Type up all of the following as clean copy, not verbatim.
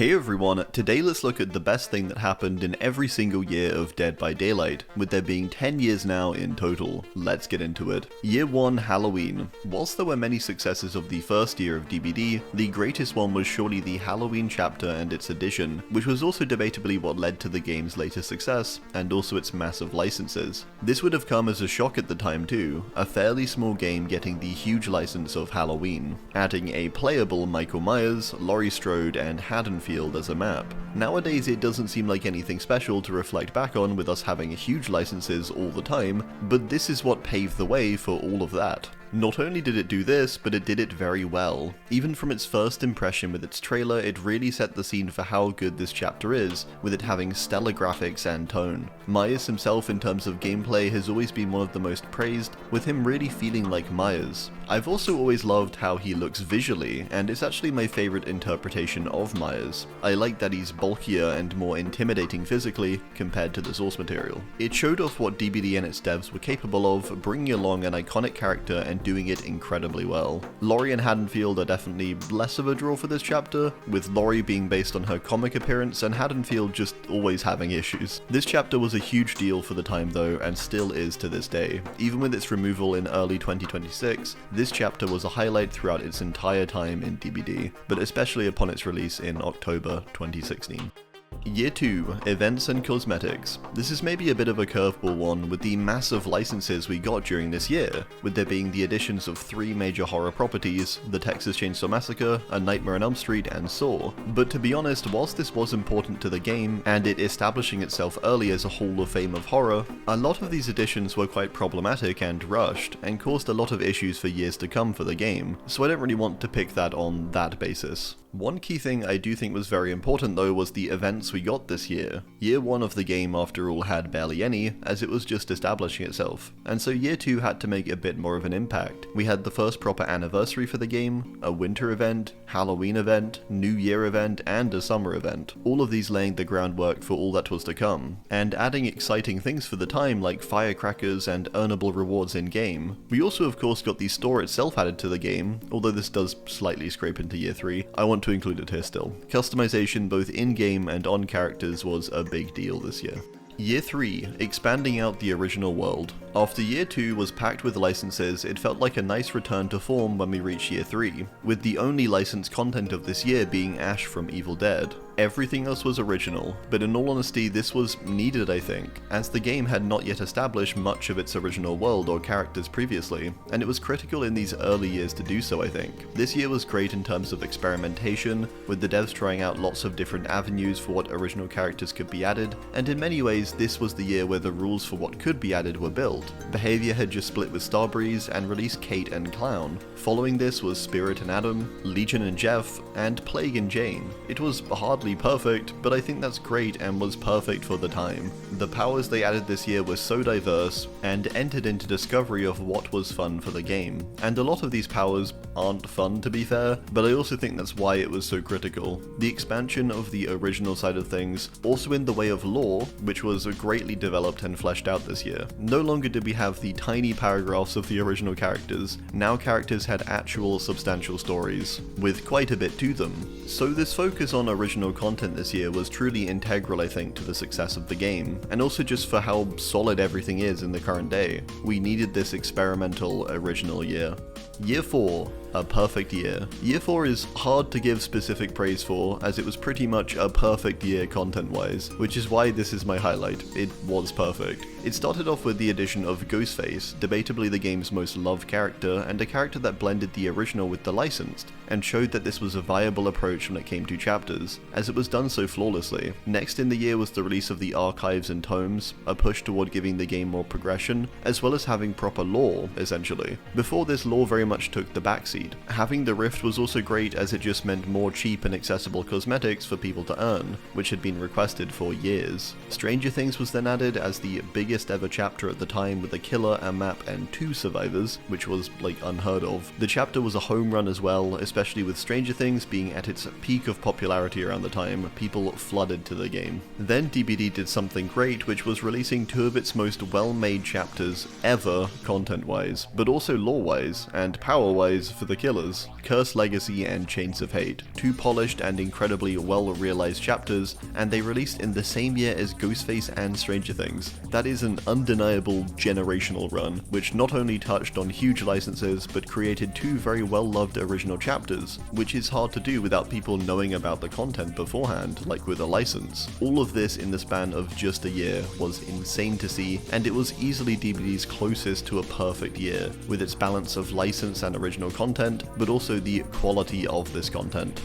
Hey everyone, today let's look at the best thing that happened in every single year of Dead by Daylight, with there being 10 years now in total. Let's get into it. Year 1, Halloween. Whilst there were many successes of the first year of DBD, the greatest one was surely the Halloween chapter and its addition, which was also debatably what led to the game's later success, and also its massive licenses. This would have come as a shock at the time too, a fairly small game getting the huge license of Halloween, adding a playable Michael Myers, Laurie Strode, and Haddonfield as a map. Nowadays it doesn't seem like anything special to reflect back on with us having huge licenses all the time, but this is what paved the way for all of that. Not only did it do this, but it did it very well. Even from its first impression with its trailer, it really set the scene for how good this chapter is, with it having stellar graphics and tone. Myers himself in terms of gameplay has always been one of the most praised, with him really feeling like Myers. I've also always loved how he looks visually, and it's actually my favourite interpretation of Myers. I like that he's bulkier and more intimidating physically compared to the source material. It showed off what DBD and its devs were capable of, bringing along an iconic character and doing it incredibly well. Laurie and Haddonfield are definitely less of a draw for this chapter, with Laurie being based on her comic appearance and Haddonfield just always having issues. This chapter was a huge deal for the time though, and still is to this day. Even with its removal in early 2026, this chapter was a highlight throughout its entire time in DBD, but especially upon its release in October 2016. Year 2, Events and Cosmetics. This is maybe a bit of a curveball one with the massive licenses we got during this year, with there being the additions of 3 major horror properties, the Texas Chainsaw Massacre, A Nightmare on Elm Street, and Saw. But to be honest, whilst this was important to the game, and it establishing itself early as a Hall of Fame of horror, a lot of these additions were quite problematic and rushed, and caused a lot of issues for years to come for the game, so I don't really want to pick that on that basis. One key thing I do think was very important though was the events we got this year. Year 1 of the game after all had barely any, as it was just establishing itself, and so year 2 had to make a bit more of an impact. We had the first proper anniversary for the game, a winter event, Halloween event, New Year event, and a summer event, all of these laying the groundwork for all that was to come, and adding exciting things for the time like firecrackers and earnable rewards in game. We also of course got the store itself added to the game, although this does slightly scrape into year 3, I want to include it here still. Customization both in-game and on characters was a big deal this year. Year 3, expanding out the original world. After Year 2 was packed with licenses, it felt like a nice return to form when we reached Year 3, with the only licensed content of this year being Ash from Evil Dead. Everything else was original, but in all honesty this was needed I think, as the game had not yet established much of its original world or characters previously, and it was critical in these early years to do so I think. This year was great in terms of experimentation, with the devs trying out lots of different avenues for what original characters could be added, and in many ways this was the year where the rules for what could be added were built. Behavior had just split with Starbreeze and released Kate and Clown. Following this was Spirit and Adam, Legion and Jeff, and Plague and Jane. It was hardly perfect, but I think that's great and was perfect for the time. The powers they added this year were so diverse, and entered into discovery of what was fun for the game. And a lot of these powers aren't fun to be fair, but I also think that's why it was so critical. The expansion of the original side of things, also in the way of lore, which was greatly developed and fleshed out this year. No longer did we have the tiny paragraphs of the original characters, now characters had actual substantial stories, with quite a bit to them. So this focus on original content this year was truly integral I think to the success of the game, and also just for how solid everything is in the current day. We needed this experimental original year. Year 4, a perfect year. Year 4 is hard to give specific praise for, as it was pretty much a perfect year content-wise, which is why this is my highlight. It was perfect. It started off with the addition of Ghostface, debatably the game's most loved character, and a character that blended the original with the licensed, and showed that this was a viable approach when it came to chapters, as it was done so flawlessly. Next in the year was the release of the archives and tomes, a push toward giving the game more progression, as well as having proper lore, essentially. Before this, lore very much took the backseat. Having the Rift was also great as it just meant more cheap and accessible cosmetics for people to earn, which had been requested for years. Stranger Things was then added as the biggest ever chapter at the time with a killer, a map, and 2 survivors, which was like unheard of. The chapter was a home run as well, especially with Stranger Things being at its peak of popularity around the time. People flooded to the game. Then DBD did something great, which was releasing 2 of its most well-made chapters ever content-wise, but also lore-wise and power-wise for the the Killers, Curse Legacy and Chains of Hate, two polished and incredibly well-realized chapters, and they released in the same year as Ghostface and Stranger Things. That is an undeniable generational run, which not only touched on huge licenses, but created two very well-loved original chapters, which is hard to do without people knowing about the content beforehand, like with a license. All of this in the span of just a year was insane to see, and it was easily DBD's closest to a perfect year, with its balance of license and original content, but also the quality of this content.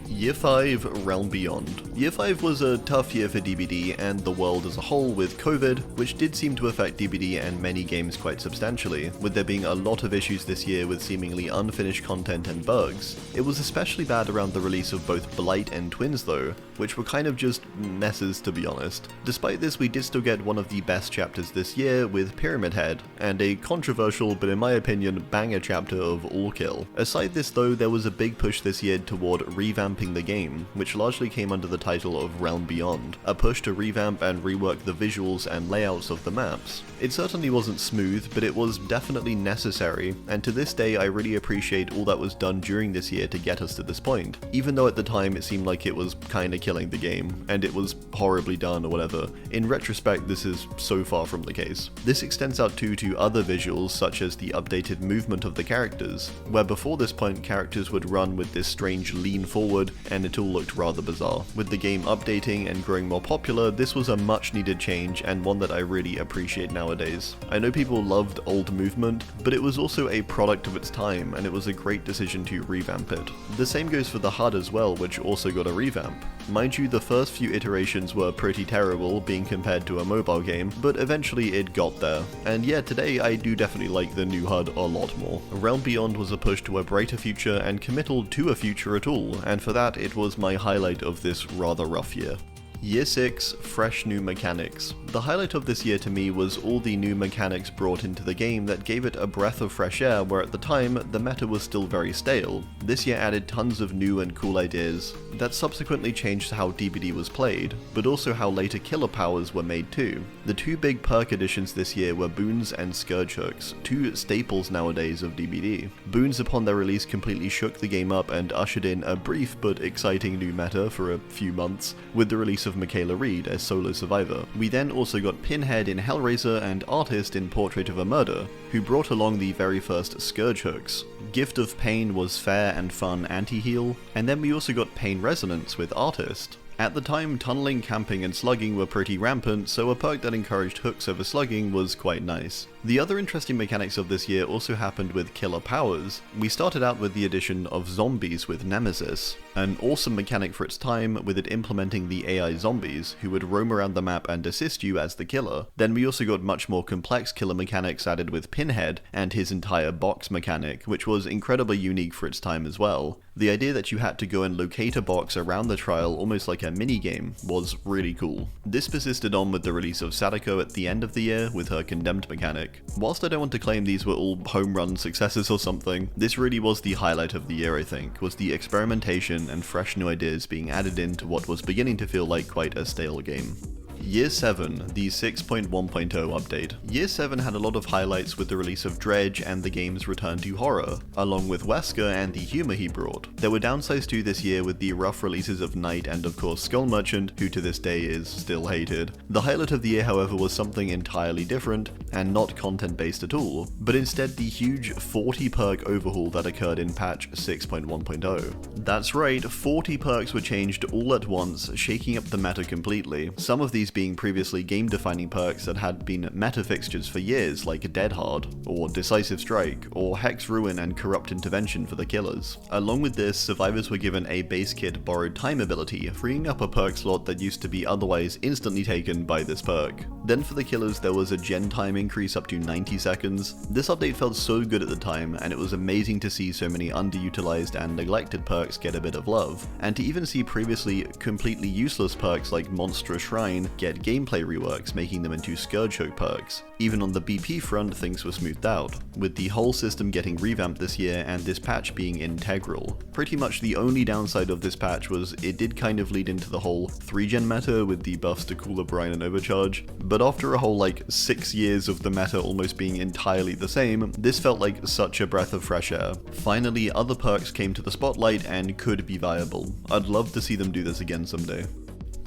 Year 5, Realm Beyond. Year 5 was a tough year for DBD and the world as a whole with COVID, which did seem to affect DBD and many games quite substantially, with there being a lot of issues this year with seemingly unfinished content and bugs. It was especially bad around the release of both Blight and Twins though, which were kind of just messes to be honest. Despite this, we did still get one of the best chapters this year with Pyramid Head, and a controversial but in my opinion banger chapter of All Kill. Aside this though, there was a big push this year toward revamping the game, which largely came under the title of Realm Beyond, a push to revamp and rework the visuals and layouts of the maps. It certainly wasn't smooth, but it was definitely necessary, and to this day I really appreciate all that was done during this year to get us to this point, even though at the time it seemed like it was kinda killing the game, and it was horribly done or whatever. In retrospect, this is so far from the case. This extends out too to other visuals such as the updated movement of the characters, where before this point characters would run with this strange lean forward, and it all looked rather bizarre. With the game updating and growing more popular, this was a much needed change and one that I really appreciate nowadays. I know people loved old movement, but it was also a product of its time and it was a great decision to revamp it. The same goes for the HUD as well, which also got a revamp. Mind you, the first few iterations were pretty terrible being compared to a mobile game, but eventually it got there. And yeah, today I do definitely like the new HUD a lot more. Realm Beyond was a push to a brighter future and committal to a future at all, and for that it was my highlight of this rather rough year. Year 6, fresh new mechanics. The highlight of this year to me was all the new mechanics brought into the game that gave it a breath of fresh air where at the time the meta was still very stale. This year added tons of new and cool ideas that subsequently changed how DBD was played, but also how later killer powers were made too. The two big perk additions this year were Boons and Scourge Hooks, two staples nowadays of DBD. Boons upon their release completely shook the game up and ushered in a brief but exciting new meta for a few months with the release of Michaela Reed as solo survivor. We then also got Pinhead in Hellraiser and Artist in Portrait of a Murder, who brought along the very first Scourge Hooks. Gift of Pain was fair and fun anti-heal, and then we also got Pain Resonance with Artist. At the time, tunneling, camping, and slugging were pretty rampant, so a perk that encouraged hooks over slugging was quite nice. The other interesting mechanics of this year also happened with killer powers. We started out with the addition of zombies with Nemesis, an awesome mechanic for its time, with it implementing the AI zombies, who would roam around the map and assist you as the killer. Then we also got much more complex killer mechanics added with Pinhead, and his entire box mechanic, which was incredibly unique for its time as well. The idea that you had to go and locate a box around the trial almost like a minigame was really cool. This persisted on with the release of Sadako at the end of the year with her Condemned mechanic. Whilst I don't want to claim these were all home run successes or something, this really was the highlight of the year I think, was the experimentation and fresh new ideas being added into what was beginning to feel like quite a stale game. Year 7, the 6.1.0 update. Year 7 had a lot of highlights with the release of Dredge and the game's return to horror, along with Wesker and the humor he brought. There were downsides too this year with the rough releases of Night and of course Skull Merchant, who to this day is still hated. The highlight of the year however was something entirely different, and not content based at all, but instead the huge 40 perk overhaul that occurred in patch 6.1.0. That's right, 40 perks were changed all at once, shaking up the meta completely. Some of these being previously game-defining perks that had been meta fixtures for years, like Dead Hard, or Decisive Strike, or Hex Ruin and Corrupt Intervention for the killers. Along with this, survivors were given a base kit Borrowed Time ability, freeing up a perk slot that used to be otherwise instantly taken by this perk. Then for the killers there was a gen time increase up to 90 seconds. This update felt so good at the time, and it was amazing to see so many underutilized and neglected perks get a bit of love, and to even see previously completely useless perks like Monstrous Shrine get gameplay reworks, making them into Scourge Hook perks. Even on the BP front, things were smoothed out, with the whole system getting revamped this year and this patch being integral. Pretty much the only downside of this patch was it did kind of lead into the whole 3-gen meta with the buffs to Cooler Brine and Overcharge, but after a whole like 6 years of the meta almost being entirely the same, this felt like such a breath of fresh air. Finally, other perks came to the spotlight and could be viable. I'd love to see them do this again someday.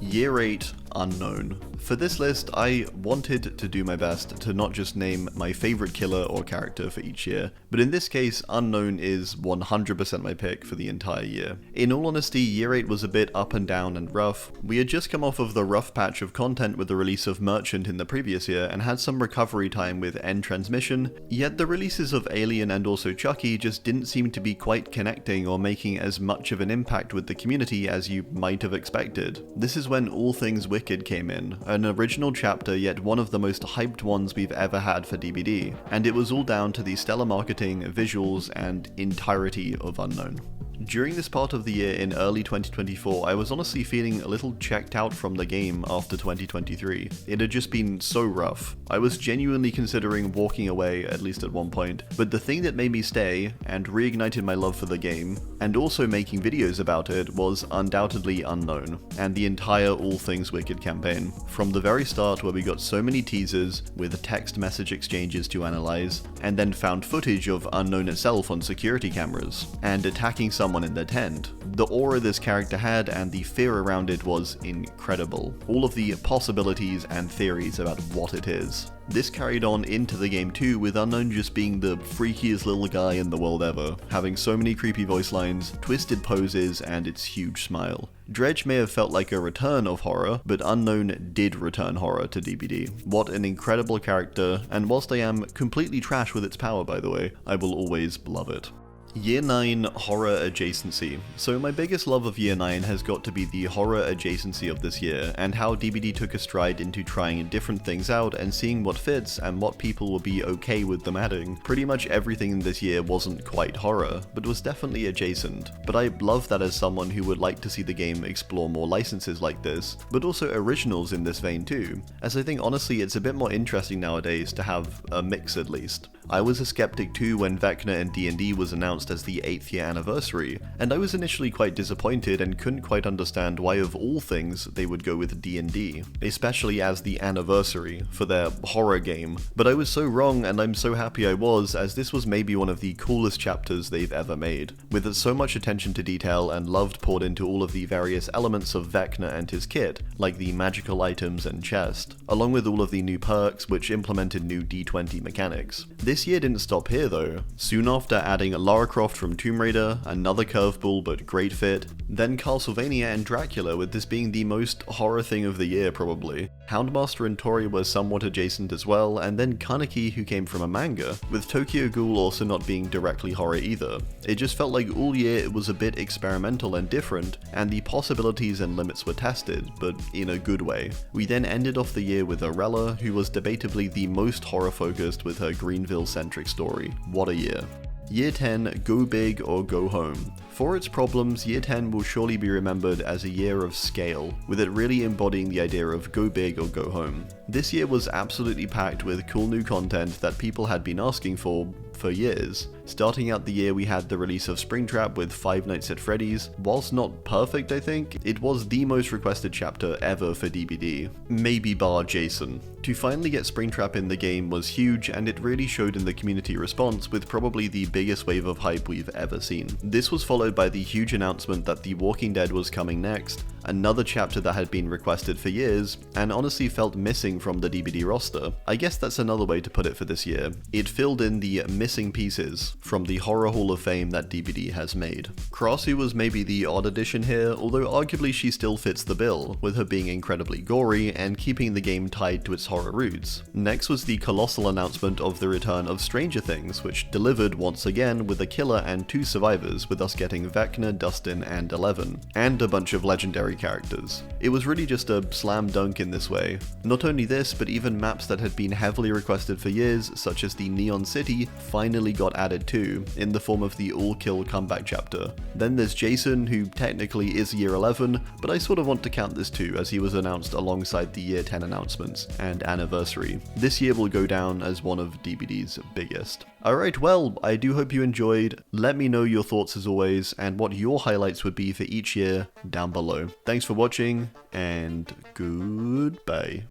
Year 8, Unknown. For this list, I wanted to do my best to not just name my favorite killer or character for each year, but in this case, Unknown is 100% my pick for the entire year. In all honesty, Year 8 was a bit up and down and rough. We had just come off of the rough patch of content with the release of Merchant in the previous year and had some recovery time with End Transmission, yet the releases of Alien and also Chucky just didn't seem to be quite connecting or making as much of an impact with the community as you might have expected. This is when All Things Wicked came in, an original chapter yet one of the most hyped ones we've ever had for DBD, and it was all down to the stellar marketing, visuals, and entirety of Unknown. During this part of the year in early 2024, I was honestly feeling a little checked out from the game after 2023. It had just been so rough. I was genuinely considering walking away, at least at one point, but the thing that made me stay, and reignited my love for the game, and also making videos about it, was undoubtedly Unknown, and the entire All Things Wicked campaign. From the very start, where we got so many teasers, with text message exchanges to analyze, and then found footage of Unknown itself on security cameras, and attacking someone in their tent. The aura this character had and the fear around it was incredible. All of the possibilities and theories about what it is. This carried on into the game too, with Unknown just being the freakiest little guy in the world ever, having so many creepy voice lines, twisted poses, and its huge smile. Dredge may have felt like a return of horror, but Unknown did return horror to DBD. What an incredible character, and whilst I am completely trash with its power by the way, I will always love it. Year 9 Horror Adjacency. So my biggest love of Year 9 has got to be the horror adjacency of this year, and how DBD took a stride into trying different things out and seeing what fits and what people will be okay with them adding. Pretty much everything in this year wasn't quite horror, but was definitely adjacent. But I love that as someone who would like to see the game explore more licenses like this, but also originals in this vein too, as I think honestly it's a bit more interesting nowadays to have a mix at least. I was a skeptic too when Vecna and D&D was announced as the 8th year anniversary, and I was initially quite disappointed and couldn't quite understand why of all things they would go with D&D, especially as the anniversary for their horror game. But I was so wrong, and I'm so happy I was, as this was maybe one of the coolest chapters they've ever made, with so much attention to detail and love poured into all of the various elements of Vecna and his kit, like the magical items and chest, along with all of the new perks which implemented new D20 mechanics. This year didn't stop here though. Soon after adding Lara Croft from Tomb Raider, another curveball but great fit, then Castlevania and Dracula, with this being the most horror thing of the year probably. Houndmaster and Tori were somewhat adjacent as well, and then Kaneki, who came from a manga, with Tokyo Ghoul also not being directly horror either. It just felt like all year it was a bit experimental and different, and the possibilities and limits were tested, but in a good way. We then ended off the year with Arella, who was debatably the most horror focused with her Greenville-centric story. What a year. Year 10, Go Big or Go Home. For its problems, Year 10 will surely be remembered as a year of scale, with it really embodying the idea of go big or go home. This year was absolutely packed with cool new content that people had been asking for years. Starting out the year we had the release of Springtrap with Five Nights at Freddy's. Whilst not perfect I think, it was the most requested chapter ever for DBD, maybe bar Jason. To finally get Springtrap in the game was huge, and it really showed in the community response with probably the biggest wave of hype we've ever seen. This was followed by the huge announcement that The Walking Dead was coming next, another chapter that had been requested for years, and honestly felt missing from the DBD roster. I guess that's another way to put it for this year. It filled in the missing pieces from the Horror Hall of Fame that DBD has made. Krasu was maybe the odd addition here, although arguably she still fits the bill, with her being incredibly gory and keeping the game tied to its horror roots. Next was the colossal announcement of the return of Stranger Things, which delivered once again with a killer and 2 survivors, with us getting Vecna, Dustin, and Eleven, and a bunch of legendary characters. It was really just a slam dunk in this way. Not only this, but even maps that had been heavily requested for years, such as the Neon City, finally got added to, in the form of the all-kill comeback chapter. Then there's Jason, who technically is year 11, but I sort of want to count this too, as he was announced alongside the year 10 announcements and anniversary. This year will go down as one of DBD's biggest. Alright, well, I do hope you enjoyed. Let me know your thoughts as always, and what your highlights would be for each year down below. Thanks for watching, and goodbye.